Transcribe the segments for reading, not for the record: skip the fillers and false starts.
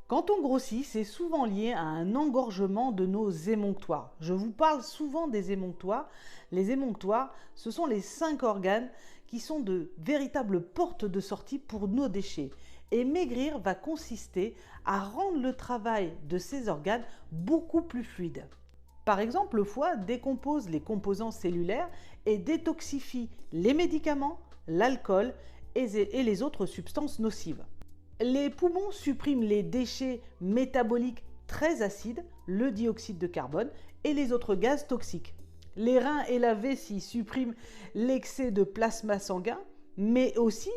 Quand on grossit, c'est souvent lié à un engorgement de nos émonctoires. Je vous parle souvent des émonctoires. Les émonctoires, ce sont les 5 organes qui sont de véritables portes de sortie pour nos déchets. Et maigrir va consister à rendre le travail de ces organes beaucoup plus fluide. Par exemple, le foie décompose les composants cellulaires et détoxifie les médicaments, l'alcool et les autres substances nocives. Les poumons suppriment les déchets métaboliques très acides, le dioxyde de carbone et les autres gaz toxiques. Les reins et la vessie suppriment l'excès de plasma sanguin, mais aussi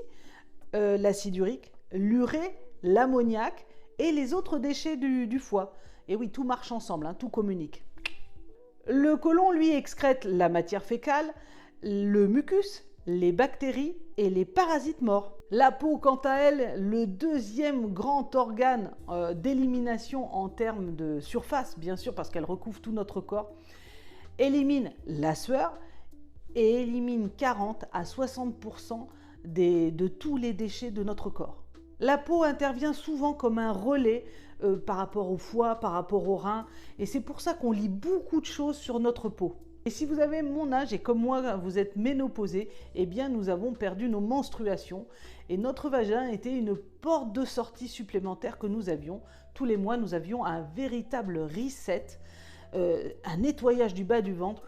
l'acide urique, l'urée, l'ammoniac et les autres déchets du foie. Et oui, tout marche ensemble, hein, tout communique. Le côlon, lui, excrète la matière fécale, le mucus, les bactéries et les parasites morts. La peau, quant à elle, le deuxième grand organe d'élimination en termes de surface, bien sûr, parce qu'elle recouvre tout notre corps, élimine la sueur et élimine 40 à 60% de tous les déchets de notre corps. La peau intervient souvent comme un relais par rapport au foie, par rapport aux reins, et c'est pour ça qu'on lit beaucoup de choses sur notre peau. Et si vous avez mon âge et comme moi vous êtes ménopausé, eh bien nous avons perdu nos menstruations et notre vagin était une porte de sortie supplémentaire que nous avions. Tous les mois nous avions un véritable reset, un nettoyage du bas du ventre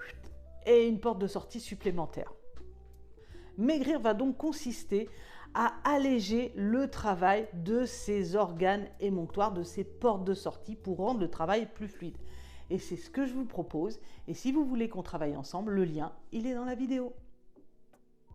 et une porte de sortie supplémentaire. Maigrir va donc consister à alléger le travail de ces organes émonctoires, de ces portes de sortie pour rendre le travail plus fluide. Et c'est ce que je vous propose. Et si vous voulez qu'on travaille ensemble, le lien, il est dans la vidéo.